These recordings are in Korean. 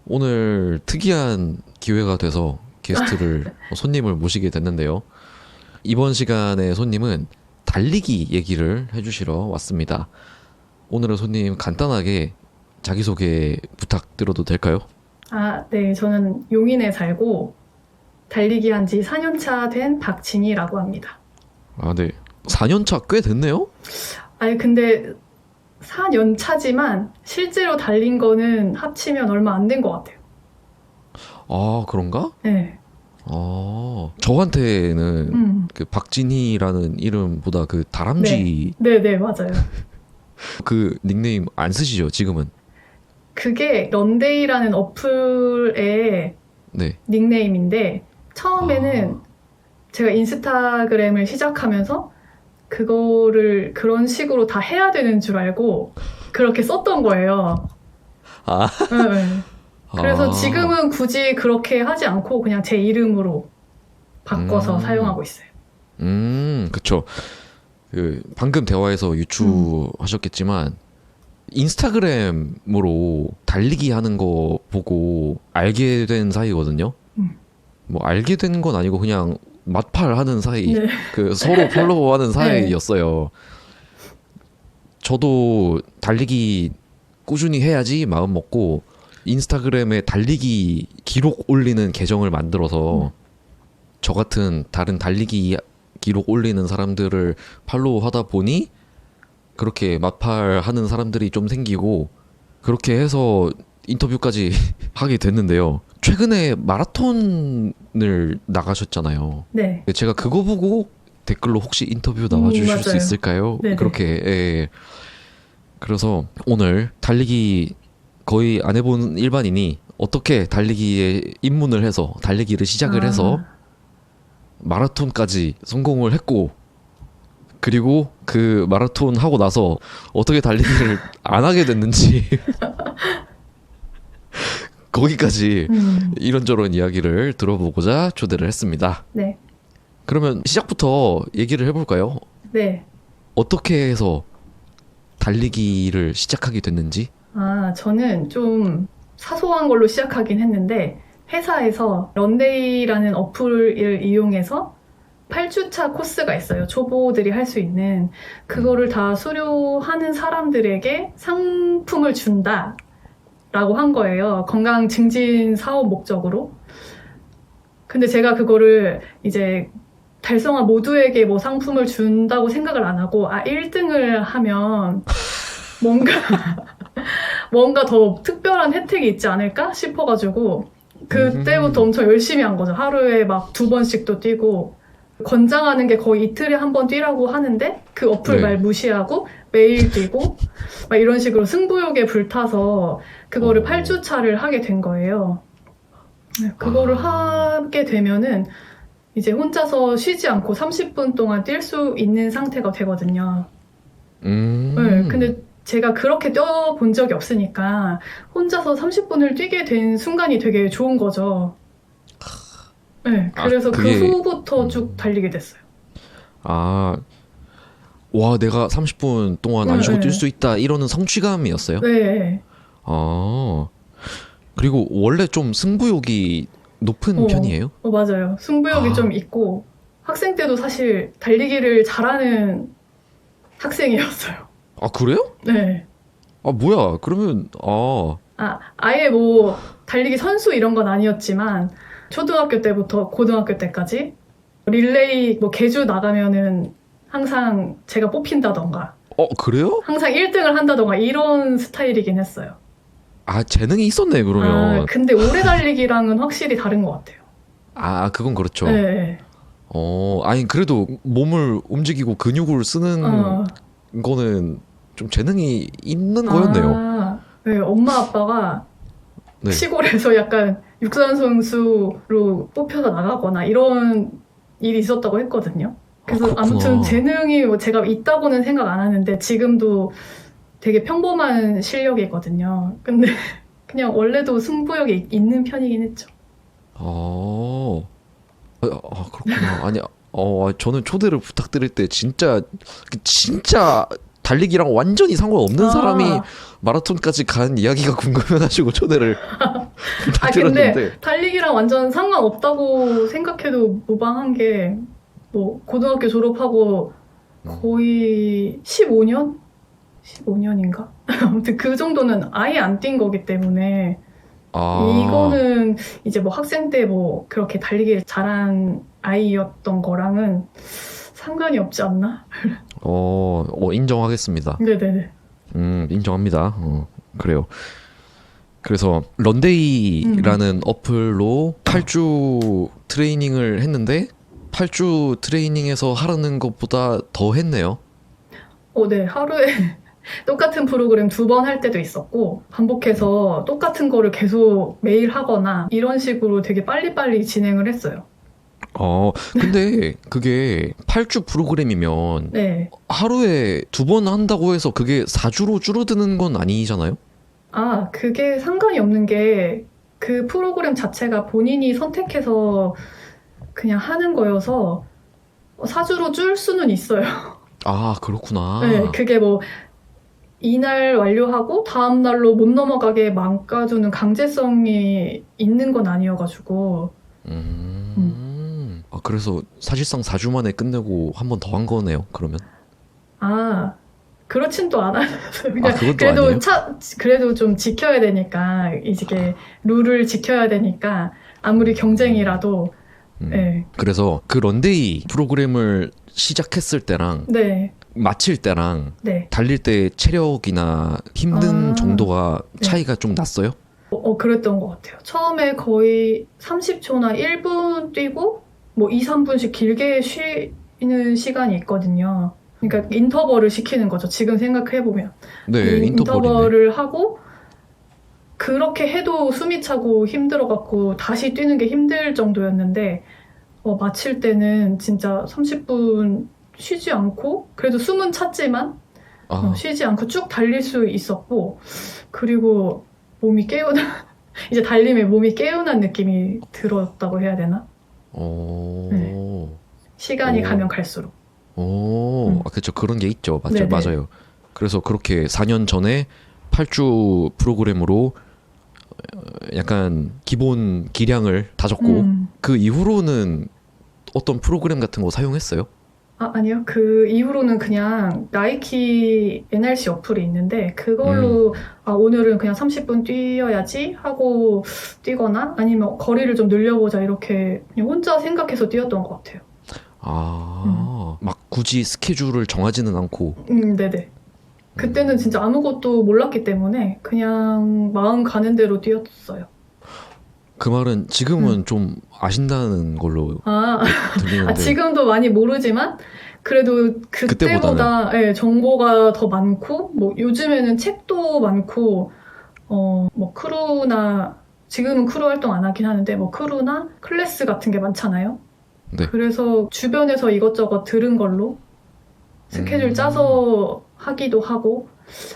오늘 특이한 기회가 돼서 게스트를 손님을 모시게 됐는데요. 이번 시간의 손님은 달리기 얘기를 해주시러 왔습니다. 오늘의 손님 간단하게 자기소개 부탁드려도 될까요? 네. 저는 용인에 살고 달리기 한 지 4년 차 된 박진희라고 합니다. 네. 4년 차 꽤 됐네요? 아니, 근데 4년 차지만 실제로 달린 거는 합치면 얼마 안 된 것 같아요. 그런가? 네. 저한테는 그 박진희라는 이름보다 그 다람쥐 네, 맞아요. 그 닉네임 안 쓰시죠, 지금은? 그게 런데이라는 어플의 네. 닉네임인데 처음에는 제가 인스타그램을 시작하면서 그거를 그런 식으로 다 해야 되는 줄 알고 그렇게 썼던 거예요. 네. 그래서 지금은 굳이 그렇게 하지 않고 그냥 제 이름으로 바꿔서 사용하고 있어요. 그쵸. 그 방금 대화에서 유추하셨겠지만 인스타그램으로 달리기 하는 거 보고 알게 된 사이거든요. 뭐 알게 된 건 아니고 그냥 맛팔하는 사이, 네. 그 서로 팔로우하는 사이였어요. 저도 달리기 꾸준히 해야지 마음 먹고 인스타그램에 달리기 기록 올리는 계정을 만들어서 저 같은 다른 달리기 기록 올리는 사람들을 팔로우하다 보니 그렇게 맛팔하는 사람들이 좀 생기고 그렇게 해서 인터뷰까지 하게 됐는데요. 최근에 마라톤을 나가셨잖아요. 네. 제가 그거 보고 댓글로 혹시 인터뷰 나와주실 수 맞아요. 있을까요? 네네. 그렇게 그래서 오늘 달리기 거의 안 해본 일반인이 어떻게 달리기에 입문을 해서 달리기를 시작을 해서 마라톤까지 성공을 했고 그리고 그 마라톤 하고 나서 어떻게 달리기를 안 하게 됐는지 거기까지 이런저런 이야기를 들어보고자 초대를 했습니다. 네. 그러면 시작부터 얘기를 해볼까요? 네. 어떻게 해서 달리기를 시작하게 됐는지? 저는 좀 사소한 걸로 시작하긴 했는데 회사에서 런데이라는 어플을 이용해서 8주차 코스가 있어요. 초보들이 할 수 있는. 그거를 다 수료하는 사람들에게 상품을 준다라고 한 거예요. 건강 증진 사업 목적으로. 근데 제가 그거를 이제 달성한 모두에게 뭐 상품을 준다고 생각을 안 하고 1등을 하면 뭔가 더 특별한 혜택이 있지 않을까 싶어가지고 그때부터 엄청 열심히 한 거죠. 하루에 막 2번씩도 뛰고 권장하는 게 거의 이틀에 한 번 뛰라고 하는데 그 어플 말 무시하고 매일 뛰고 막 이런 식으로 승부욕에 불타서 그거를 8주차를 하게 된 거예요. 그거를 하게 되면은 이제 혼자서 쉬지 않고 30분 동안 뛸 수 있는 상태가 되거든요. 네, 근데 제가 그렇게 뛰어본 적이 없으니까 혼자서 30분을 뛰게 된 순간이 되게 좋은 거죠. 네, 그래서 그 후부터 쭉 달리게 됐어요. 와, 내가 30분 동안 안 쉬고 뛸 수 있다 이러는 성취감이었어요? 네. 그리고 원래 좀 승부욕이 높은 편이에요? 맞아요. 승부욕이 좀 있고 학생 때도 사실 달리기를 잘하는 학생이었어요. 그래요? 네. 뭐야? 그러면 아예 뭐 달리기 선수 이런 건 아니었지만 초등학교 때부터 고등학교 때까지 릴레이 뭐 계주 나가면은 항상 제가 뽑힌다던가 그래요? 항상 1등을 한다던가 이런 스타일이긴 했어요. 재능이 있었네 그러면. 근데 오래 달리기랑은 확실히 다른 것 같아요. 그건 그렇죠. 네. 아니 그래도 몸을 움직이고 근육을 쓰는 거는 좀 재능이 있는 거였네요. 네, 엄마 아빠가 시골에서 약간 육상 선수로 뽑혀서 나가거나 이런 일이 있었다고 했거든요. 그래서 아무튼 재능이 뭐 제가 있다고는 생각 안 하는데 지금도 되게 평범한 실력이거든요. 근데 그냥 원래도 승부욕이 있는 편이긴 했죠. 그렇구나. 아니, 저는 초대를 부탁드릴 때 진짜 달리기랑 완전히 상관없는 사람이 마라톤까지 간 이야기가 궁금해가지고 초대를 아, 근데 달리기랑 완전 상관없다고 생각해도 무방한 게, 뭐, 고등학교 졸업하고 거의 15년? 15년인가? 아무튼 그 정도는 아예 안 뛴 거기 때문에, 이거는 이제 뭐 학생 때 뭐 그렇게 달리기를 잘한 아이였던 거랑은 상관이 없지 않나? 인정하겠습니다. 네네네. 인정합니다. 그래요. 그래서 런데이라는 어플로 8주 트레이닝을 했는데 8주 트레이닝에서 하라는 것보다 더 했네요. 네. 하루에 똑같은 프로그램 2번 할 때도 있었고 반복해서 똑같은 거를 계속 매일 하거나 이런 식으로 되게 빨리빨리 진행을 했어요. 근데 그게 8주 프로그램이면 네. 하루에 2번 한다고 해서 그게 4주로 줄어드는 건 아니잖아요? 아, 그게 상관이 없는 게 그 프로그램 자체가 본인이 선택해서 그냥 하는 거여서 4주로 줄 수는 있어요. 아, 그렇구나. 네, 그게 뭐 이날 완료하고 다음 날로 못 넘어가게 막아주는 강제성이 있는 건 아니어가지고. 그래서 사실상 4주 만에 끝내고 한 번 더 한 거네요, 그러면? 아, 그렇진 또 않아요. 그러니까 그건 또 그래도 아니에요? 그래도 좀 지켜야 되니까, 이게 룰을 지켜야 되니까, 아무리 경쟁이라도, 네. 그래서 그 런데이 프로그램을 시작했을 때랑 네. 마칠 때랑 네. 달릴 때 체력이나 힘든 정도가 네. 차이가 좀 났어요? 그랬던 것 같아요. 처음에 거의 30초나 1분 뛰고, 뭐 2, 3분씩 길게 쉬는 시간이 있거든요. 그러니까 인터벌을 시키는 거죠. 지금 생각해보면. 네, 인터벌을 하고 그렇게 해도 숨이 차고 힘들어갖고 다시 뛰는 게 힘들 정도였는데 마칠 때는 진짜 30분 쉬지 않고 그래도 숨은 찼지만 쉬지 않고 쭉 달릴 수 있었고 그리고 몸이 이제 달림에 몸이 깨어난 느낌이 들었다고 해야 되나? 네. 시간이 가면 갈수록. 그렇죠. 그런 게 있죠. 맞죠. 네네. 맞아요. 그래서 그렇게 4년 전에 8주 프로그램으로 약간 기본 기량을 다졌고 그 이후로는 어떤 프로그램 같은 거 사용했어요? 아니요. 그 이후로는 그냥 나이키 NRC 어플이 있는데 그걸로 오늘은 그냥 30분 뛰어야지 하고 뛰거나 아니면 거리를 좀 늘려보자 이렇게 그냥 혼자 생각해서 뛰었던 것 같아요. 막 굳이 스케줄을 정하지는 않고. 네네. 그때는 진짜 아무것도 몰랐기 때문에 그냥 마음 가는 대로 뛰었어요. 그 말은 지금은 좀 아신다는 걸로 들리는데. 지금도 많이 모르지만 그래도 그때보다 네, 정보가 더 많고 뭐 요즘에는 책도 많고 뭐 크루나 지금은 크루 활동 안 하긴 하는데 뭐 크루나 클래스 같은 게 많잖아요. 네. 그래서 주변에서 이것저것 들은 걸로 스케줄 짜서 하기도 하고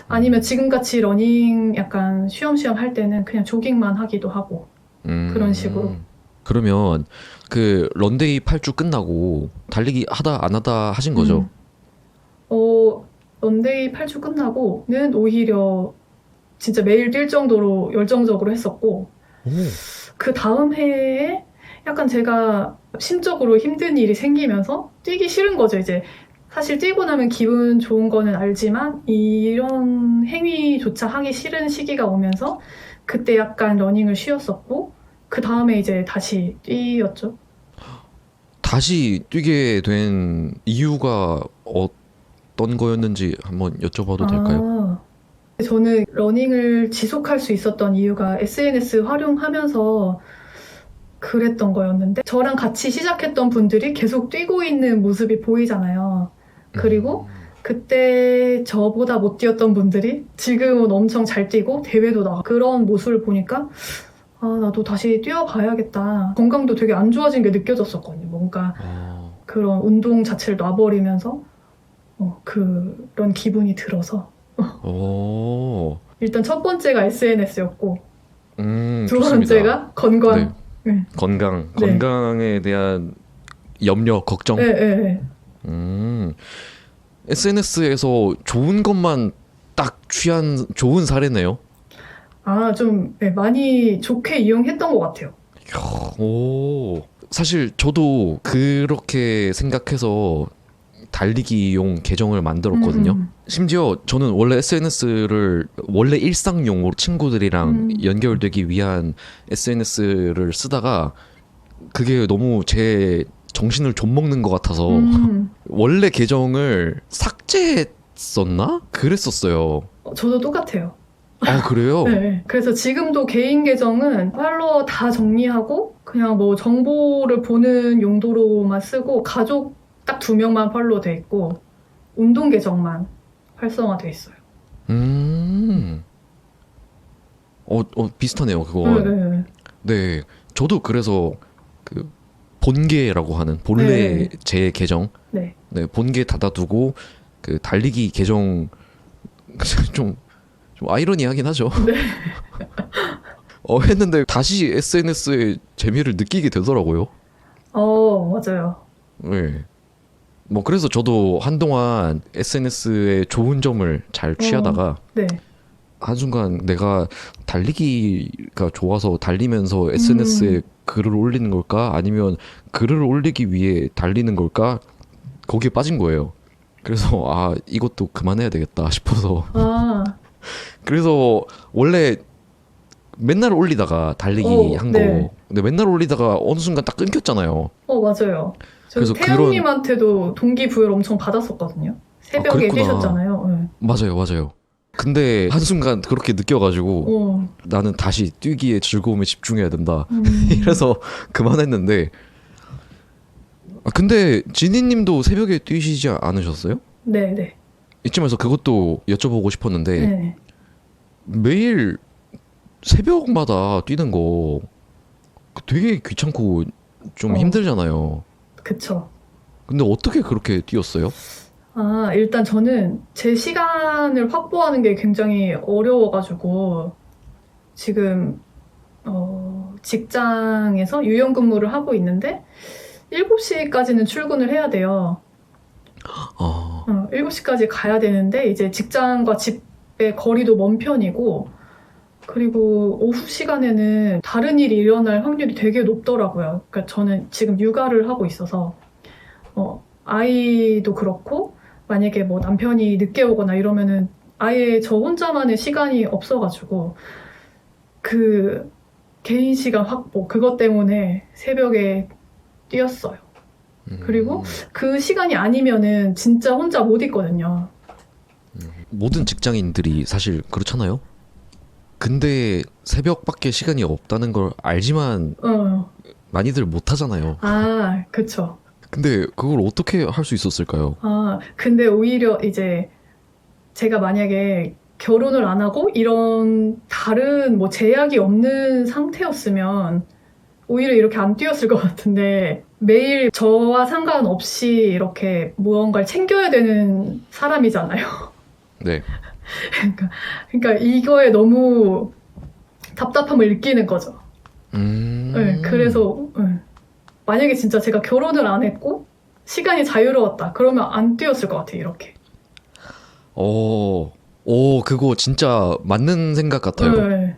아니면 지금같이 러닝 약간 쉬엄쉬엄 할 때는 그냥 조깅만 하기도 하고 그런 식으로. 그러면 그 런데이 8주 끝나고 달리기 하다 안 하다 하신 거죠? 런데이 8주 끝나고는 오히려 진짜 매일 뛸 정도로 열정적으로 했었고 그 다음 해에 약간 제가 심적으로 힘든 일이 생기면서 뛰기 싫은 거죠. 이제 사실 뛰고 나면 기분 좋은 거는 알지만 이런 행위조차 하기 싫은 시기가 오면서 그때 약간 러닝을 쉬었었고 그 다음에 이제 다시 뛰었죠. 다시 뛰게 된 이유가 어떤 거였는지 한번 여쭤봐도 될까요? 저는 러닝을 지속할 수 있었던 이유가 SNS 활용하면서 그랬던 거였는데 저랑 같이 시작했던 분들이 계속 뛰고 있는 모습이 보이잖아요. 그리고 그때 저보다 못 뛰었던 분들이 지금은 엄청 잘 뛰고 대회도 나가고 그런 모습을 보니까 나도 다시 뛰어봐야겠다. 건강도 되게 안 좋아진 게 느껴졌었거든요. 뭔가 그런 운동 자체를 놔버리면서 그런 기분이 들어서 일단 첫 번째가 SNS였고 두 번째가 건강. 네. 건강에 대한 염려, 걱정. 네. SNS에서 좋은 것만 딱 취한 좋은 사례네요. 좀 네, 많이 좋게 이용했던 것 같아요. 오. 사실 저도 그렇게 생각해서 달리기용 계정을 만들었거든요. 심지어 저는 원래 SNS를 원래 일상용으로 친구들이랑 연결되기 위한 SNS를 쓰다가 그게 너무 제 정신을 좀 먹는 것 같아서 원래 계정을 삭제했었나? 그랬었어요. 저도 똑같아요. 아, 그래요? 네. 그래서 지금도 개인 계정은 팔로워 다 정리하고 그냥 뭐 정보를 보는 용도로만 쓰고 가족 딱 2명만 팔로우 돼 있고 운동 계정만 활성화돼 있어요. 비슷하네요, 그거. 네. 네, 저도 그래서 그 본계라고 하는 본래 네. 제 계정, 네. 네, 본계 닫아두고 그 달리기 계정 좀 아이러니하긴 하죠. 네. 했는데 다시 SNS의 재미를 느끼게 되더라고요. 맞아요. 네. 뭐 그래서 저도 한동안 SNS의 좋은 점을 잘 취하다가 네. 한순간 내가 달리기가 좋아서 달리면서 SNS에 글을 올리는 걸까? 아니면 글을 올리기 위해 달리는 걸까? 거기에 빠진 거예요. 그래서 이것도 그만해야 되겠다 싶어서 그래서 원래 맨날 올리다가 달리기 한 거 네. 근데 맨날 올리다가 어느 순간 딱 끊겼잖아요. 맞아요. 저 그래서 태영님한테도 동기부여를 엄청 받았었거든요. 새벽에 그랬구나. 뛰셨잖아요. 네. 맞아요. 근데 한순간 그렇게 느껴가지고 나는 다시 뛰기에 즐거움에 집중해야 된다. 이래서 그만했는데 근데 지니님도 새벽에 뛰시지 않으셨어요? 네. 이쯤에서 그것도 여쭤보고 싶었는데 네. 매일 새벽마다 뛰는 거 되게 귀찮고 좀 힘들잖아요. 그쵸. 근데 어떻게 그렇게 뛰었어요? 일단 저는 제 시간을 확보하는 게 굉장히 어려워가지고 지금 직장에서 유연근무를 하고 있는데 7시까지는 출근을 해야 돼요. 7시까지 가야 되는데 이제 직장과 집의 거리도 먼 편이고 그리고 오후 시간에는 다른 일이 일어날 확률이 되게 높더라고요. 그러니까 저는 지금 육아를 하고 있어서 아이도 그렇고 만약에 뭐 남편이 늦게 오거나 이러면은 아예 저 혼자만의 시간이 없어가지고 그 개인 시간 확보 그것 때문에 새벽에 뛰었어요. 그리고 그 시간이 아니면은 진짜 혼자 못 있거든요. 모든 직장인들이 사실 그렇잖아요. 근데 새벽밖에 시간이 없다는 걸 알지만 많이들 못 하잖아요. 그쵸. 근데 그걸 어떻게 할 수 있었을까요? 근데 오히려 이제 제가 만약에 결혼을 안 하고 이런 다른 뭐 제약이 없는 상태였으면 오히려 이렇게 안 뛰었을 것 같은데 매일 저와 상관없이 이렇게 무언가를 챙겨야 되는 사람이잖아요. 네. 그러니까 이거에 너무 답답함을 느끼는 거죠. 네, 그래서 만약에 진짜 제가 결혼을 안 했고 시간이 자유로웠다 그러면 안 뛰었을 것 같아요. 이렇게. 그거 진짜 맞는 생각 같아요. 네.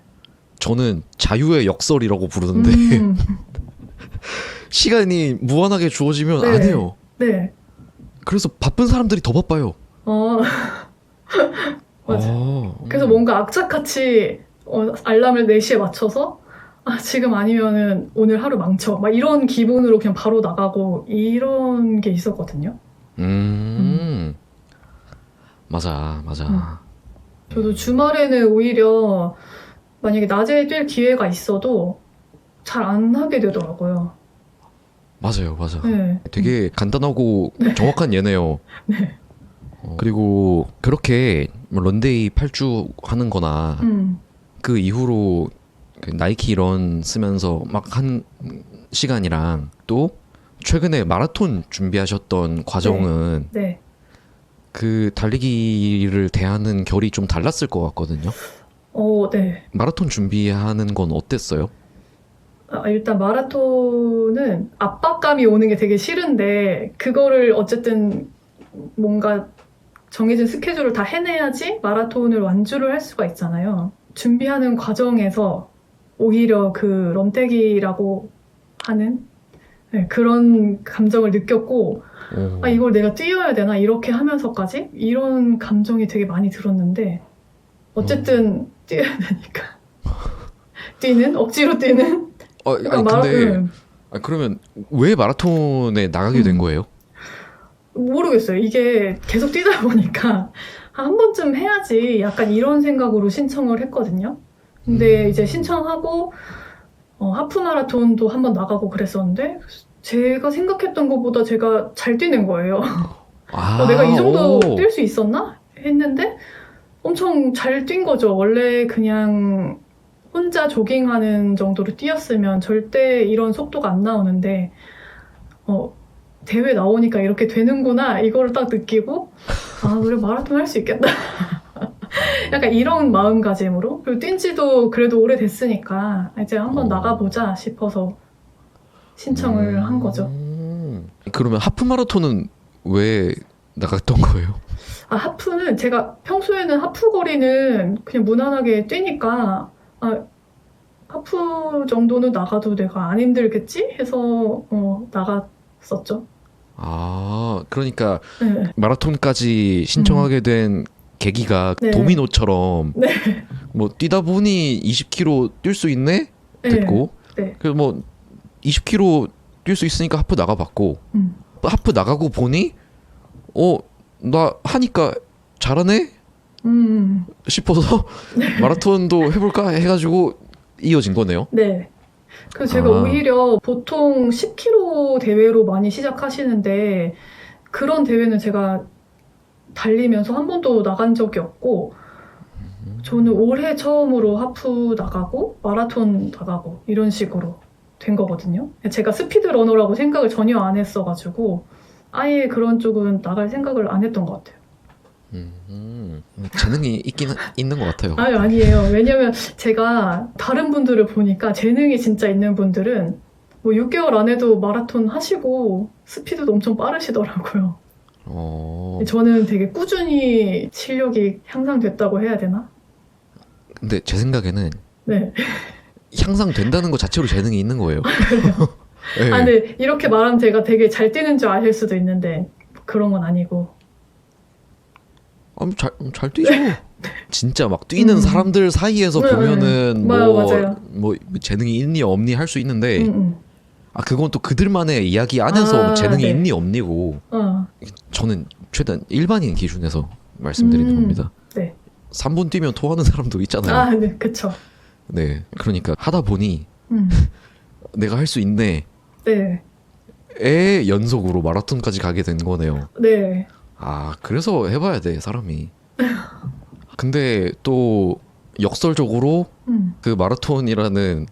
저는 자유의 역설이라고 부르는데 시간이 무한하게 주어지면 안 해요. 네. 그래서 바쁜 사람들이 더 바빠요. 맞아. 그래서 뭔가 악착같이 알람을 4시에 맞춰서 지금 아니면은 오늘 하루 망쳐 막 이런 기분으로 그냥 바로 나가고 이런 게 있었거든요. 맞아. 저도 주말에는 오히려 만약에 낮에 뛸 기회가 있어도 잘 안 하게 되더라고요. 맞아요. 네. 되게 간단하고 정확한 예네요. 네. 그리고 그렇게 런데이 8주 하는 거나 그 이후로 그 나이키 런 쓰면서 막 한 시간이랑 또 최근에 마라톤 준비하셨던 과정은 네. 그 달리기를 대하는 결이 좀 달랐을 것 같거든요. 네. 마라톤 준비하는 건 어땠어요? 일단 마라톤은 압박감이 오는 게 되게 싫은데 그거를 어쨌든 뭔가 정해진 스케줄을 다 해내야지 마라톤을 완주를 할 수가 있잖아요. 준비하는 과정에서 오히려 그 럼떼기라고 하는 네, 그런 감정을 느꼈고 오. 아 이걸 내가 뛰어야 되나 이렇게 하면서까지 이런 감정이 되게 많이 들었는데 어쨌든 뛰어야 되니까 뛰는 억지로 뛰는 아니 그러니까 근데 그러면 왜 마라톤에 나가게 된 거예요? 모르겠어요. 이게 계속 뛰다 보니까 한 번쯤 해야지 약간 이런 생각으로 신청을 했거든요. 근데 이제 신청하고 하프 마라톤도 한 번 나가고 그랬었는데 제가 생각했던 것보다 제가 잘 뛰는 거예요. 내가 이 정도 오. 뛸 수 있었나? 했는데 엄청 잘 뛴 거죠. 원래 그냥 혼자 조깅하는 정도로 뛰었으면 절대 이런 속도가 안 나오는데 대회 나오니까 이렇게 되는구나 이거를 딱 느끼고 아 그래 마라톤 할 수 있겠다. 약간 이런 마음가짐으로 그리고 뛴 지도 그래도 오래됐으니까 이제 한번 나가보자 싶어서 신청을 한 거죠. 그러면 하프 마라톤은 왜 나갔던 거예요? 아 하프는 제가 평소에는 하프 거리는 그냥 무난하게 뛰니까 아 하프 정도는 나가도 내가 안 힘들겠지 해서 나갔었죠. 아, 그러니까 네. 마라톤까지 신청하게 된 계기가 네. 도미노처럼 네. 뭐 뛰다 보니 20km 뛸 수 있네 됐고 네. 그래서 뭐 20km 뛸 수 있으니까 하프 나가봤고 하프 나가고 보니 나 하니까 잘하네 싶어서 마라톤도 해볼까 해가지고 이어진 거네요. 네. 그래서 제가 오히려 보통 10km 대회로 많이 시작하시는데 그런 대회는 제가 달리면서 한 번도 나간 적이 없고 저는 올해 처음으로 하프 나가고 마라톤 나가고 이런 식으로 된 거거든요. 제가 스피드 러너라고 생각을 전혀 안 했어가지고 아예 그런 쪽은 나갈 생각을 안 했던 것 같아요. 재능이 있긴 있는 것 같아요. 아니에요. 왜냐면 제가 다른 분들을 보니까 재능이 진짜 있는 분들은 뭐 6개월 안에도 마라톤 하시고 스피드도 엄청 빠르시더라고요. 저는 되게 꾸준히 실력이 향상됐다고 해야 되나? 근데 제 생각에는 네. 향상된다는 것 자체로 재능이 있는 거예요. 네. 근데 이렇게 말하면 제가 되게 잘 뛰는 줄 아실 수도 있는데 그런 건 아니고. 잘 뛰죠. 진짜 막 뛰는 사람들 사이에서 보면은 맞아요. 뭐 재능이 있니 없니 할 수 있는데 그건 또 그들만의 이야기 안에서 재능이 네. 있니 없니고 저는 최대한 일반인 기준에서 말씀드리는 겁니다. 네. 3분 뛰면 토하는 사람도 있잖아요. 네, 그쵸. 네, 그러니까 하다 보니 내가 할 수 있네. 네. 의 연속으로 마라톤까지 가게 된 거네요. 네. 그래서 해봐야 돼, 사람이. 근데 또 역설적으로 그 마라톤이라는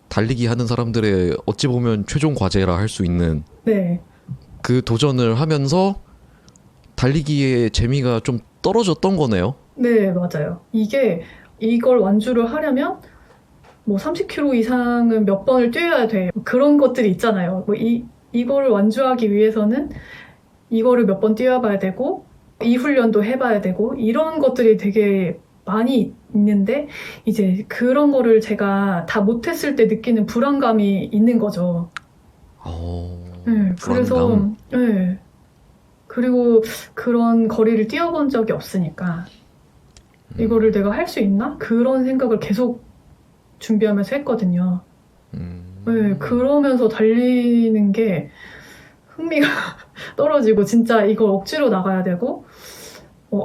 달리기 하는 사람들의 어찌 보면 최종 과제라 할 수 있는 네. 그 도전을 하면서 달리기의 재미가 좀 떨어졌던 거네요. 네, 맞아요. 이걸 완주를 하려면 뭐 30km 이상은 몇 번을 뛰어야 돼. 그런 것들이 있잖아요. 뭐 이거를 완주하기 위해서는 이거를 몇 번 뛰어봐야 되고 이 훈련도 해봐야 되고 이런 것들이 되게 많이 있는데 이제 그런 거를 제가 다 못했을 때 느끼는 불안감이 있는 거죠. 네, 그래서 네. 그리고 그런 거리를 뛰어본 적이 없으니까 이거를 내가 할 수 있나? 그런 생각을 계속 준비하면서 했거든요. 네, 그러면서 달리는 게 흥미가 떨어지고 진짜 이걸 억지로 나가야 되고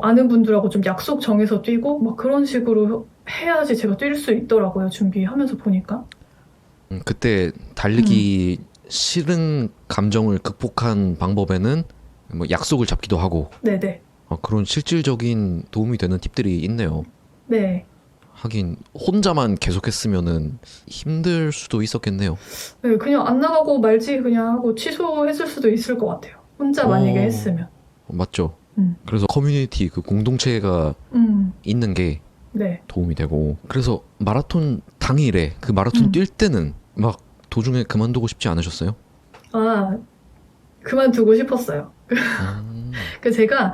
아는 분들하고 좀 약속 정해서 뛰고 막 그런 식으로 해야지 제가 뛸 수 있더라고요. 준비하면서 보니까. 그때 달리기 싫은 감정을 극복한 방법에는 뭐 약속을 잡기도 하고 네네. 그런 실질적인 도움이 되는 팁들이 있네요. 네. 하긴 혼자만 계속했으면은 힘들 수도 있었겠네요. 네, 그냥 안 나가고 말지 그냥 하고 취소했을 수도 있을 것 같아요. 혼자 만약에 했으면. 맞죠. 그래서 커뮤니티 그 공동체가 있는 게 네. 도움이 되고 그래서 마라톤 당일에 그 마라톤 뛸 때는 막 도중에 그만두고 싶지 않으셨어요? 그만두고 싶었어요. 그 제가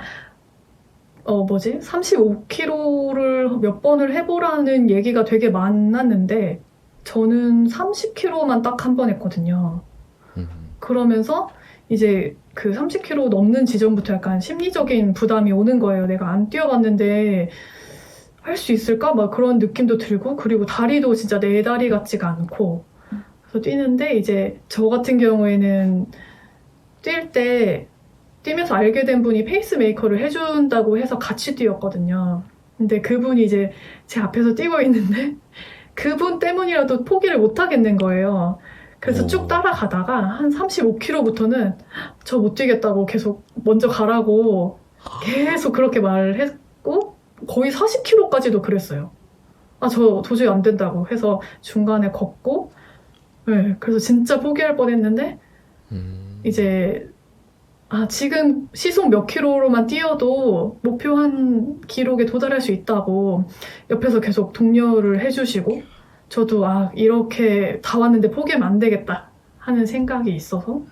35km를 몇 번을 해보라는 얘기가 되게 많았는데 저는 30km만 딱 한 번 했거든요. 그러면서 이제 그 30km 넘는 지점부터 약간 심리적인 부담이 오는 거예요. 내가 안 뛰어봤는데 할 수 있을까? 막 그런 느낌도 들고, 그리고 다리도 진짜 내 다리 같지가 않고. 그래서 뛰는데 이제 저 같은 경우에는 뛰면서 알게 된 분이 페이스메이커를 해준다고 해서 같이 뛰었거든요. 근데 그분이 이제 제 앞에서 뛰고 있는데 그분 때문이라도 포기를 못 하겠는 거예요. 그래서 쭉 따라가다가 한 35km부터는 저 못 뛰겠다고 계속 먼저 가라고 계속 그렇게 말을 했고 거의 40km까지도 그랬어요. 아, 저 도저히 안 된다고 해서 중간에 걷고, 네, 그래서 진짜 포기할 뻔했는데 이제 지금 시속 몇 킬로로만 뛰어도 목표한 기록에 도달할 수 있다고 옆에서 계속 독려를 해주시고 저도 이렇게 다 왔는데 포기하면 안 되겠다 하는 생각이 있어서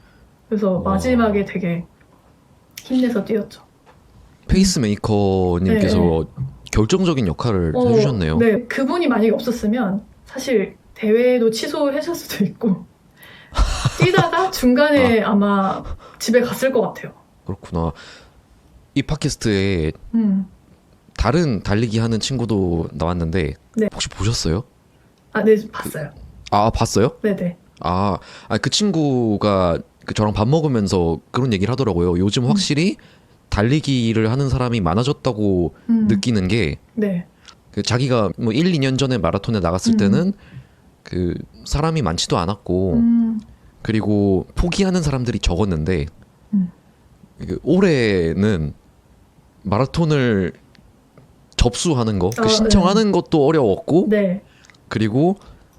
그래서 마지막에 되게 힘내서 뛰었죠. 페이스메이커님께서 결정적인 역할을 해주셨네요. 네, 그분이 만약에 없었으면 사실 대회도 취소하실 수도 있고 뛰다가 중간에 아마 집에 갔을 것 같아요. 그렇구나. 이 팟캐스트에 다른 달리기 하는 친구도 나왔는데 네. 혹시 보셨어요? 네, 봤어요. 봤어요? 네네. 그 친구가 저랑 밥 먹으면서 그런 얘기를 하더라고요. 요즘 확실히 달리기를 하는 사람이 많아졌다고 느끼는 게 네. 자기가 뭐 1, 2년 전에 마라톤에 나갔을 때는 그 사람이 많지도 않았고 그리고 포기하는 사람들이 적었는데 올해는 마라톤을 접수하는 거, 신청하는 것도 어려웠고 네. 그리고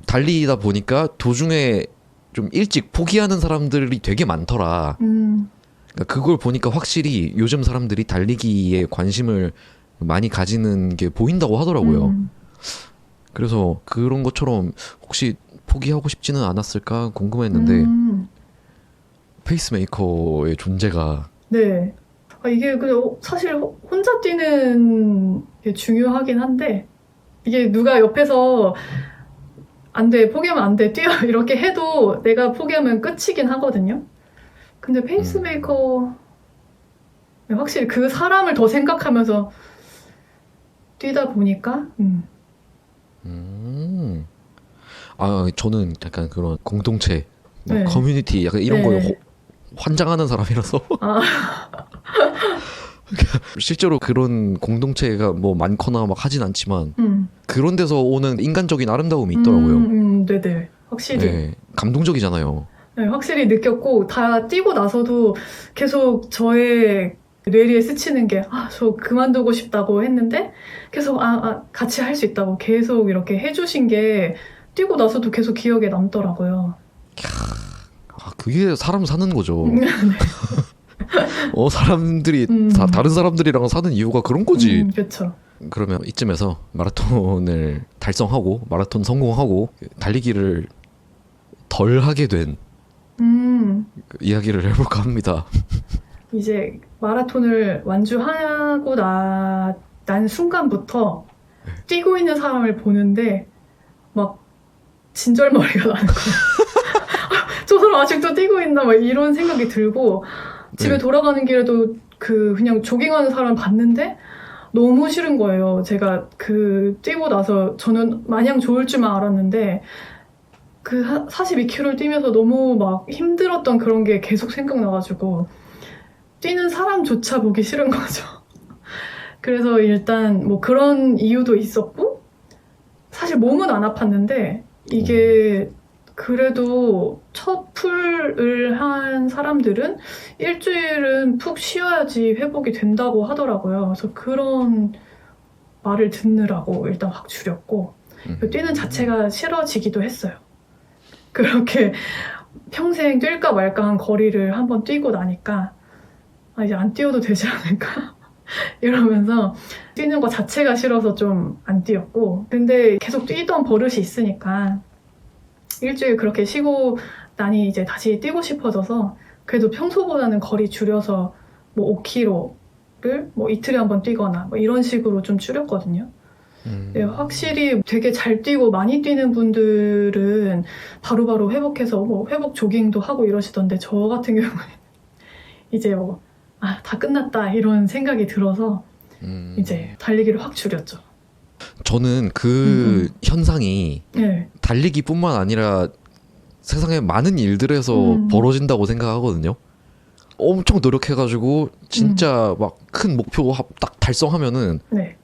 달리다 보니까 도중에 좀 일찍 포기하는 사람들이 되게 많더라. 그러니까 그걸 보니까 확실히 요즘 사람들이 달리기에 관심을 많이 가지는 게 보인다고 하더라고요. 그래서 그런 것처럼 혹시 포기하고 싶지는 않았을까 궁금했는데 페이스메이커의 존재가 네. 이게 사실 혼자 뛰는 게 중요하긴 한데 이게 누가 옆에서 안 돼, 포기하면 안 돼, 뛰어 이렇게 해도 내가 포기하면 끝이긴 하거든요. 근데 페이스메이커 확실히 그 사람을 더 생각하면서 뛰다 보니까 저는 약간 그런 공동체, 네. 커뮤니티 약간 이런 네. 거에 환장하는 사람이라서 실제로 그런 공동체가 뭐 많거나 막 하진 않지만 그런 데서 오는 인간적인 아름다움이 있더라고요. 네네. 확실히. 네, 감동적이잖아요. 네, 확실히 느꼈고 다 뛰고 나서도 계속 저의 뇌리에 스치는 게 저 그만두고 싶다고 했는데 계속 같이 할 수 있다고 계속 이렇게 해주신 게 뛰고 나서도 계속 기억에 남더라고요. 그게 사람 사는 거죠. 사람들이 다른 사람들이랑 사는 이유가 그런 거지. 그렇죠. 그러면 이쯤에서 마라톤을 달성하고 마라톤 성공하고 달리기를 덜 하게 된 이야기를 해볼까 합니다. 이제 마라톤을 완주하고 난 순간부터 뛰고 있는 사람을 보는데 막 진절머리가 나는 거예요. 저 사람 아직도 뛰고 있나 막 이런 생각이 들고 집에 돌아가는 길에도 그냥 조깅하는 사람 봤는데 너무 싫은 거예요. 제가 뛰고 나서 저는 마냥 좋을 줄만 알았는데 42km를 뛰면서 너무 막 힘들었던 그런 게 계속 생각나가지고 뛰는 사람조차 보기 싫은 거죠. 그래서 일단 뭐 그런 이유도 있었고 사실 몸은 안 아팠는데 이게 그래도 첫 풀을 한 사람들은 일주일은 푹 쉬어야지 회복이 된다고 하더라고요. 그래서 그런 말을 듣느라고 일단 확 줄였고 뛰는 자체가 싫어지기도 했어요. 그렇게 평생 뛸까 말까 한 거리를 한번 뛰고 나니까 이제 안 뛰어도 되지 않을까 이러면서 뛰는 거 자체가 싫어서 좀 안 뛰었고 근데 계속 뛰던 버릇이 있으니까 일주일 그렇게 쉬고 나니 이제 다시 뛰고 싶어져서 그래도 평소보다는 거리 줄여서 뭐 5km, 뭐 이틀에 한 번 뛰거나 뭐 이런 식으로 좀 줄였거든요. 네, 확실히 되게 잘 뛰고 많이 뛰는 분들은 바로바로 회복해서 뭐 회복 조깅도 하고 이러시던데 저 같은 경우에 이제 뭐 다 끝났다 이런 생각이 들어서 이제 달리기를 확 줄였죠. 저는 그 현상이 네. 달리기뿐만 아니라 세상에 많은 일들에서 벌어진다고 생각하거든요. 엄청 노력해가지고 진짜 막 큰 목표 딱 달성하면은 네.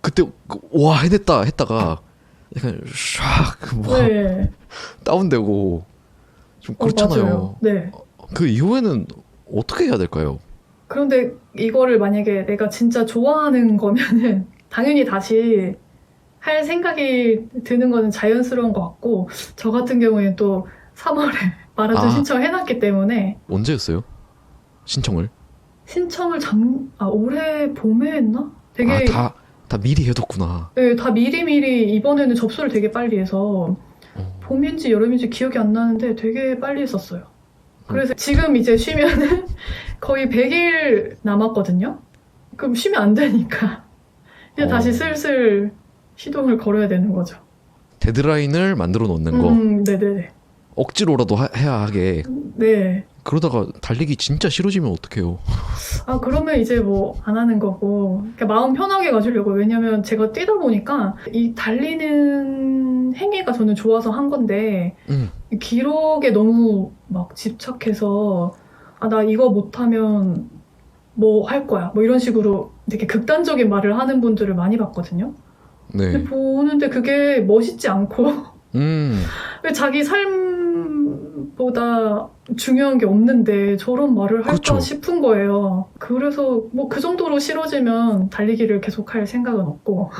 그때 와 해냈다 했다가 약간 샥 네. 다운되고 좀 그렇잖아요. 맞아요. 네. 그 이후에는 어떻게 해야 될까요? 그런데 이거를 만약에 내가 진짜 좋아하는 거면은 당연히 다시 할 생각이 드는 거는 자연스러운 것 같고 저 같은 경우에는 또 3월에 마라톤 신청해놨기 때문에 언제였어요? 신청을? 신청을 올해 봄에 했나? 되게 다 미리 해뒀구나. 네, 다 미리미리 이번에는 접수를 되게 빨리 해서 봄인지 여름인지 기억이 안 나는데 되게 빨리 했었어요. 그래서 지금 이제 쉬면은 거의 100일 남았거든요. 그럼 쉬면 안 되니까 이제 다시 슬슬 시동을 걸어야 되는 거죠. 데드라인을 만들어 놓는 거. 네네. 억지로라도 해야 하게. 네. 그러다가 달리기 진짜 싫어지면 어떡해요? 그러면 이제 뭐 안 하는 거고 그러니까 마음 편하게 가지려고. 왜냐면 제가 뛰다 보니까 이 달리는 행위가 저는 좋아서 한 건데 기록에 너무 막 집착해서 나 이거 못하면 뭐 할 거야 뭐 이런 식으로 되게 극단적인 말을 하는 분들을 많이 봤거든요. 네. 근데 보는데 그게 멋있지 않고 왜 자기 삶보다 중요한 게 없는데 저런 말을 할까 그렇죠. 싶은 거예요. 그래서 뭐 그 정도로 싫어지면 달리기를 계속할 생각은 없고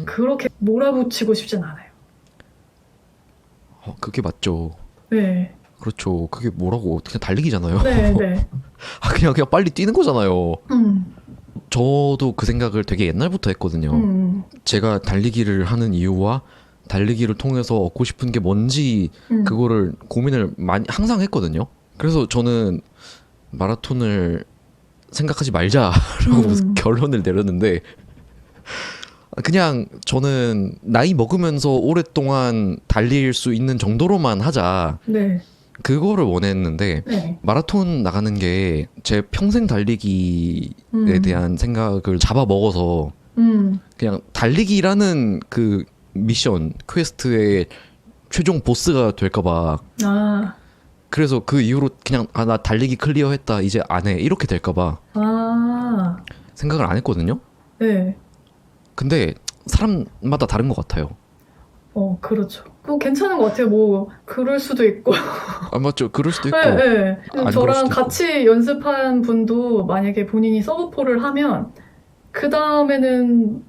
그렇게 몰아붙이고 싶진 않아요. 그게 맞죠. 네. 그렇죠. 그게 뭐라고 그냥 달리기잖아요. 네, 네. 그냥 빨리 뛰는 거잖아요. 음, 저도 그 생각을 되게 옛날부터 했거든요. 제가 달리기를 하는 이유와 달리기를 통해서 얻고 싶은 게 뭔지 그거를 고민을 많이 항상 했거든요. 그래서 저는 마라톤을 생각하지 말자라고 결론을 내렸는데 그냥 저는 나이 먹으면서 오랫동안 달릴 수 있는 정도로만 하자. 네. 그거를 원했는데 네. 마라톤 나가는 게 제 평생 달리기에 대한 생각을 잡아먹어서 그냥 달리기라는 그 미션 퀘스트의 최종 보스가 될까봐 그래서 그 이후로 그냥 나 달리기 클리어했다 이제 안 해 이렇게 될까봐 생각을 안 했거든요. 네. 근데 사람마다 다른 것 같아요. 그렇죠. 그거 괜찮은 것 같아요. 뭐 그럴 수도 있고. 맞죠. 그럴 수도 있고. 네, 네. 안 그럴 저랑 수도 같이 연습한 분도 만약에 본인이 서브포를 하면 그 다음에는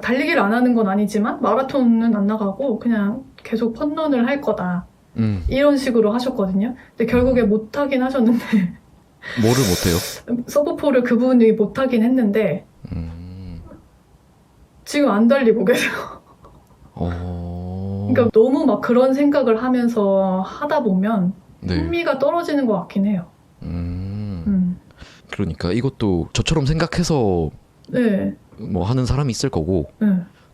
달리기를 안 하는 건 아니지만 마라톤은 안 나가고 그냥 계속 펀런을 할 거다. 이런 식으로 하셨거든요. 근데 결국에 못하긴 하셨는데 뭐를 못해요? 서브포를 그분이 못하긴 했는데 지금 안 달리고 계세요. 그러니까 너무 막 그런 생각을 하면서 하다 보면 네. 흥미가 떨어지는 것 같긴 해요. 그러니까 이것도 저처럼 생각해서 네. 뭐 하는 사람이 있을 거고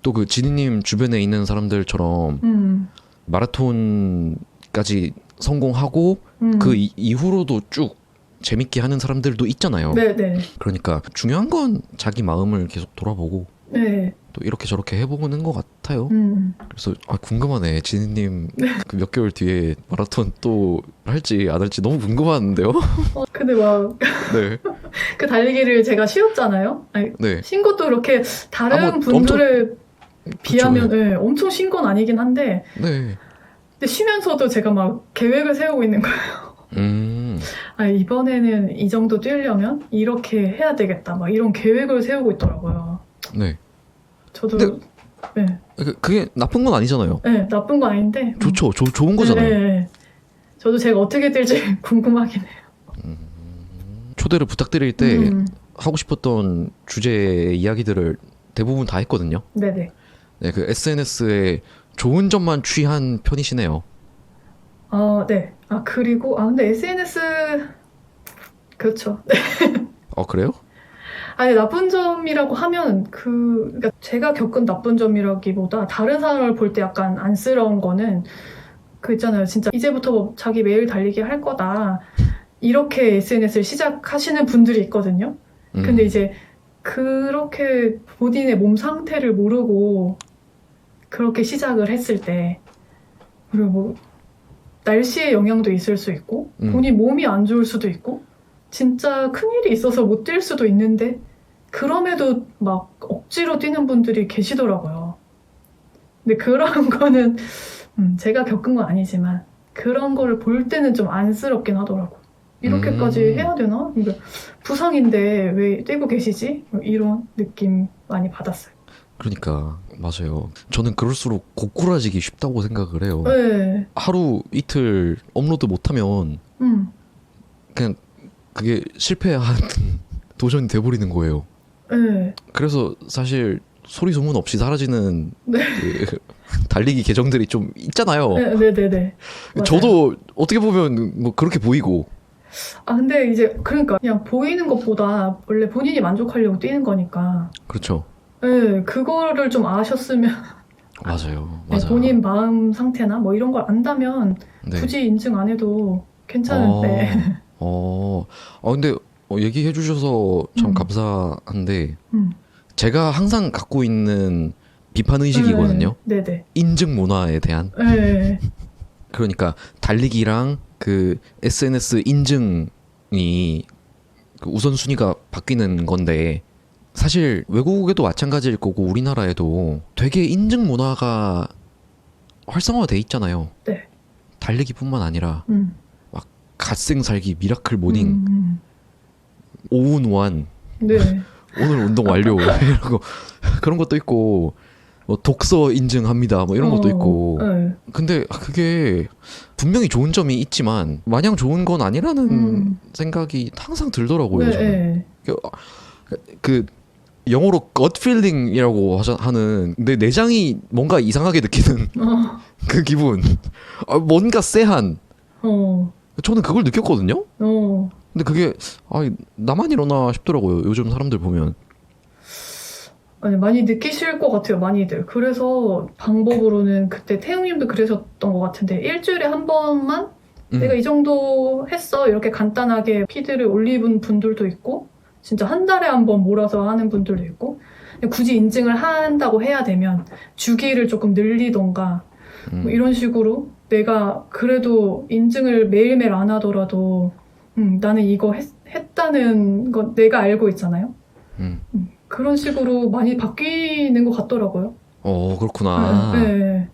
또 그 지니님 주변에 있는 사람들처럼 마라톤까지 성공하고 그 이후로도 쭉 재밌게 하는 사람들도 있잖아요. 네네. 그러니까 중요한 건 자기 마음을 계속 돌아보고 네. 또 이렇게 저렇게 해보는 것 같아요. 그래서 궁금하네. 지니님 그 몇 개월 뒤에 마라톤 또 할지 안 할지 너무 궁금한데요? 근데 막 네. 그 달리기를 제가 쉬었잖아요. 네. 쉰 것도 그렇게 다른 뭐 분들에 비하면 그쵸, 네, 엄청 쉰 건 아니긴 한데 네. 근데 쉬면서도 제가 막 계획을 세우고 있는 거예요. 이번에는 이 정도 뛰려면 이렇게 해야 되겠다. 막 이런 계획을 세우고 있더라고요. 네. 저도 근데 네. 그게 나쁜 건 아니잖아요. 네, 나쁜 건 아닌데 좋죠. 좋은 거잖아요. 네. 저도 제가 어떻게 뛸지 궁금하긴 해요. 초대를 부탁드릴 때 하고 싶었던 주제의 이야기들을 대부분 다 했거든요. 네네. 네, 그 SNS에 좋은 점만 취한 편이시네요. 네. 그리고 근데 SNS 그렇죠. 그래요? 아니, 나쁜 점이라고 하면 그러니까 제가 겪은 나쁜 점이라기보다 다른 사람을 볼 때 약간 안쓰러운 거는 그 있잖아요. 진짜 이제부터 뭐 자기 매일 달리기 할 거다. 이렇게 SNS를 시작하시는 분들이 있거든요. 근데 이제 그렇게 본인의 몸 상태를 모르고 그렇게 시작을 했을 때, 그리고 뭐 날씨의 영향도 있을 수 있고 본인 몸이 안 좋을 수도 있고 진짜 큰일이 있어서 못 뛸 수도 있는데 그럼에도 막 억지로 뛰는 분들이 계시더라고요. 근데 그런 거는 제가 겪은 건 아니지만 그런 거를 볼 때는 좀 안쓰럽긴 하더라고. 이렇게까지 해야 되나? 그러니까 부상인데 왜 뛰고 계시지? 이런 느낌 많이 받았어요. 그러니까 맞아요. 저는 그럴수록 고꾸라지기 쉽다고 생각을 해요. 네. 하루 이틀 업로드 못하면 그냥 그게 실패한 도전이 돼버리는 거예요. 네. 그래서 사실 소리 소문 없이 사라지는 네. 그 달리기 계정들이 좀 있잖아요. 네네네. 저도 어떻게 보면 뭐 그렇게 보이고. 근데 이제 그러니까 그냥 보이는 것보다 원래 본인이 만족하려고 뛰는 거니까. 그렇죠. 네, 그거를 좀 아셨으면. 맞아요. 네, 맞아요. 본인 마음 상태나 뭐 이런 걸 안다면 네. 굳이 인증 안 해도 괜찮은데. 근데 얘기해 주셔서 참 감사한데 제가 항상 갖고 있는 비판 의식이거든요. 네네. 인증 문화에 대한. 네. 그러니까 달리기랑 그 SNS 인증이 그 우선순위가 바뀌는 건데 사실 외국에도 마찬가지일 거고 우리나라에도 되게 인증 문화가 활성화돼 있잖아요. 네. 달리기뿐만 아니라 막 갓생 살기 미라클 모닝 오운완 네. 오늘 운동 완료 이러고 그런 것도 있고 뭐 독서 인증합니다 뭐 이런 것도 있고. 네. 근데 그게 분명히 좋은 점이 있지만 마냥 좋은 건 아니라는 생각이 항상 들더라고요. 네. 저는. 그 영어로 gut feeling이라고 하는 내 내장이 뭔가 이상하게 느끼는 그 기분. 뭔가 쎄한. 저는 그걸 느꼈거든요. 근데 그게 나만 이러나 싶더라고요. 요즘 사람들 보면. 아니, 많이 느끼실 것 같아요, 많이들. 그래서 방법으로는 그때 태웅님도 그러셨던 것 같은데 일주일에 한 번만 내가 이 정도 했어 이렇게 간단하게 피드를 올리는 분들도 있고 진짜 한 달에 한 번 몰아서 하는 분들도 있고 굳이 인증을 한다고 해야 되면 주기를 조금 늘리던가 뭐 이런 식으로 내가 그래도 인증을 매일매일 안 하더라도 나는 이거 했다는 건 내가 알고 있잖아요. 그런 식으로 많이 바뀌는 것 같더라고요. 그렇구나. 네.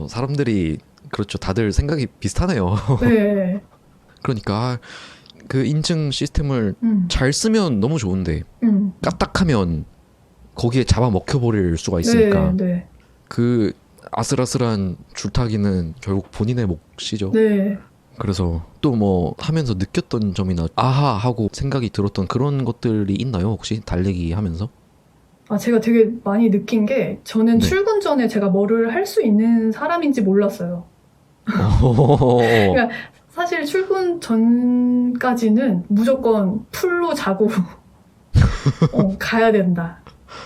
사람들이 그렇죠. 다들 생각이 비슷하네요. 네. 그러니까 그 인증 시스템을 잘 쓰면 너무 좋은데 까딱하면 거기에 잡아먹혀버릴 수가 있으니까 네. 그 아슬아슬한 줄타기는 결국 본인의 몫이죠. 네. 그래서 또 뭐 하면서 느꼈던 점이나 아하 하고 생각이 들었던 그런 것들이 있나요? 혹시 달리기 하면서? 제가 되게 많이 느낀 게 저는 출근 전에 제가 뭐를 할 수 있는 사람인지 몰랐어요. 그러니까 사실 출근 전까지는 무조건 풀로 자고 가야 된다.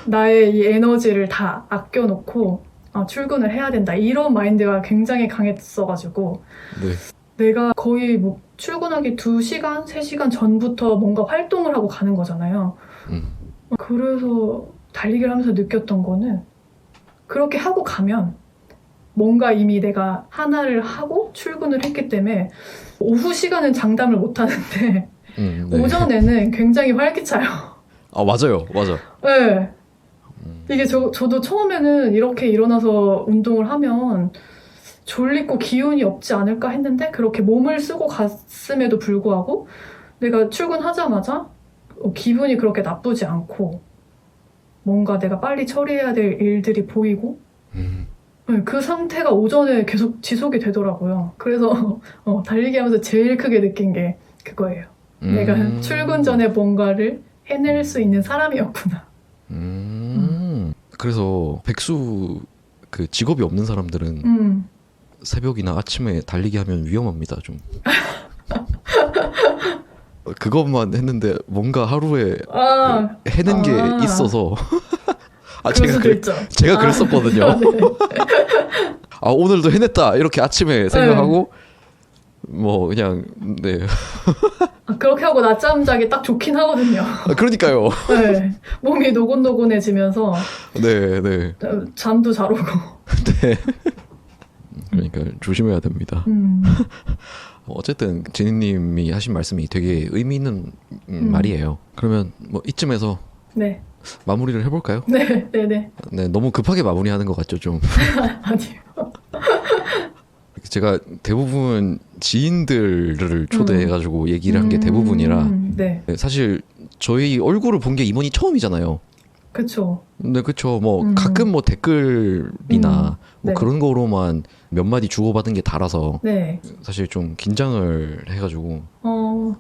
나의 이 에너지를 다 아껴놓고 출근을 해야 된다. 이런 마인드가 굉장히 강했어가지고 내가 거의 뭐 출근하기 2시간, 3시간 전부터 뭔가 활동을 하고 가는 거잖아요. 그래서 달리기를 하면서 느꼈던 거는 그렇게 하고 가면 뭔가 이미 내가 하나를 하고 출근을 했기 때문에 오후 시간은 장담을 못 하는데 오전에는 굉장히 활기차요. 맞아요. 맞아. 네. 이게 저도 처음에는 이렇게 일어나서 운동을 하면 졸리고 기운이 없지 않을까 했는데 그렇게 몸을 쓰고 갔음에도 불구하고 내가 출근하자마자 기분이 그렇게 나쁘지 않고 뭔가 내가 빨리 처리해야 될 일들이 보이고 그 상태가 오전에 계속 지속이 되더라고요. 그래서 달리기 하면서 제일 크게 느낀 게 그거예요. 내가 출근 전에 뭔가를 해낼 수 있는 사람이었구나. 그래서 백수 그 직업이 없는 사람들은 새벽이나 아침에 달리기 하면 위험합니다. 좀. 그것만 했는데 뭔가 하루에 아, 해낸 게 있어서 그럴 수도 있죠. 제가 그랬었거든요. 네. 아 오늘도 해냈다 이렇게 아침에 생각하고 뭐 그냥 네 그렇게 하고 낮잠 자기 딱 좋긴 하거든요. 그러니까요. 네. 몸이 노곤노곤해지면서 네. 잠도 잘 오고. 네. 그러니까 조심해야 됩니다. 어쨌든 지니님이 하신 말씀이 되게 의미 있는 말이에요. 그러면 뭐 이쯤에서 네. 마무리를 해볼까요? 네. 네, 너무 급하게 마무리하는 것 같죠, 좀. 아니요. 제가 대부분 지인들을 초대해가지고 얘기를 한 게 대부분이라 네. 사실 저희 얼굴을 본 게 이번이 처음이잖아요. 그쵸. 네, 그쵸. 뭐 가끔 뭐 댓글이나 뭐 네. 그런 거로만 몇 마디 주고받은 게 달아서 네. 사실 좀 긴장을 해가지고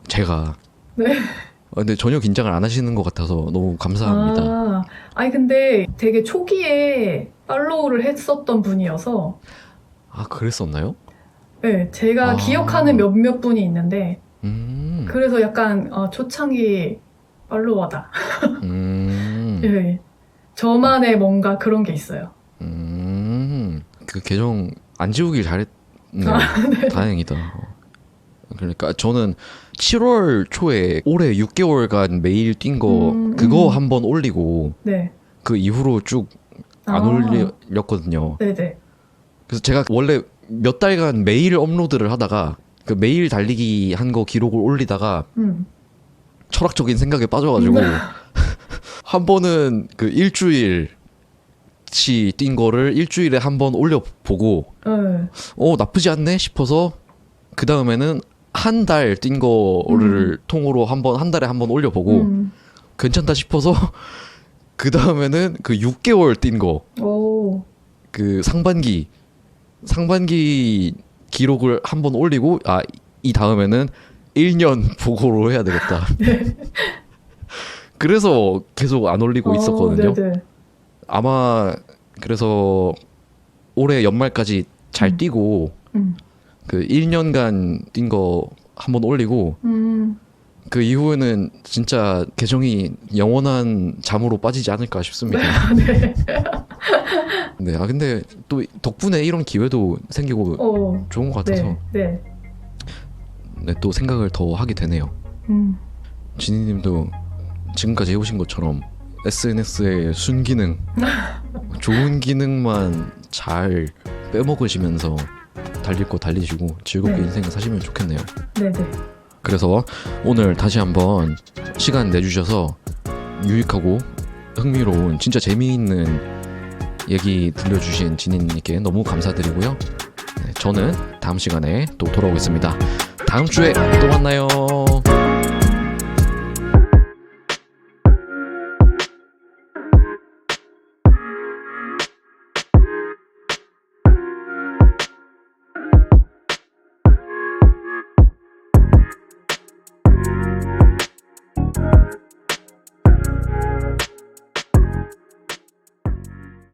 제가 네. 근데 전혀 긴장을 안 하시는 것 같아서 너무 감사합니다. 아니 근데 되게 초기에 팔로우를 했었던 분이어서 아, 그랬었나요? 네, 제가 기억하는 몇몇 분이 있는데 그래서 약간 초창기 팔로워다. 네. 저만의 뭔가 그런 게 있어요. 그 계정 안 지우길 잘했네요. 네. 다행이다. 그러니까 저는 7월 초에 올해 6개월간 매일 뛴 거 그거 한번 올리고 네. 그 이후로 쭉 안 올렸거든요. 네네. 그래서 제가 원래 몇 달간 매일 업로드를 하다가 그 매일 달리기 한 거 기록을 올리다가 철학적인 생각에 빠져가지고 한 번은 그 일주일치 뛴 거를 일주일에 한 번 올려보고 나쁘지 않네 싶어서 그 다음에는 한 달 뛴 거를 통으로 한 달에 한 번 올려보고 괜찮다 싶어서 그 다음에는 그 6개월 뛴 거 그 상반기 기록을 한 번 올리고 이 다음에는 1년 보고로 해야 되겠다. 네. 그래서 계속 안 올리고 있었거든요. 네네. 아마 그래서 올해 연말까지 잘 뛰고 그 1년간 뛴 거 한 번 올리고 그 이후에는 진짜 계정이 영원한 잠으로 빠지지 않을까 싶습니다. 네. 네, 근데 또 덕분에 이런 기회도 생기고 좋은 것 같아서 네. 네, 또 생각을 더 하게 되네요. 지니님도 지금까지 해오신 것처럼 SNS의 순기능, 좋은 기능만 잘 빼먹으시면서 달릴 거 달리시고 즐겁게 인생을 사시면 좋겠네요. 네네. 그래서 오늘 다시 한번 시간 내주셔서 유익하고 흥미로운 진짜 재미있는 얘기 들려주신 지니님께 너무 감사드리고요. 네, 저는 다음 시간에 또 돌아오겠습니다. 다음 주에 또 만나요.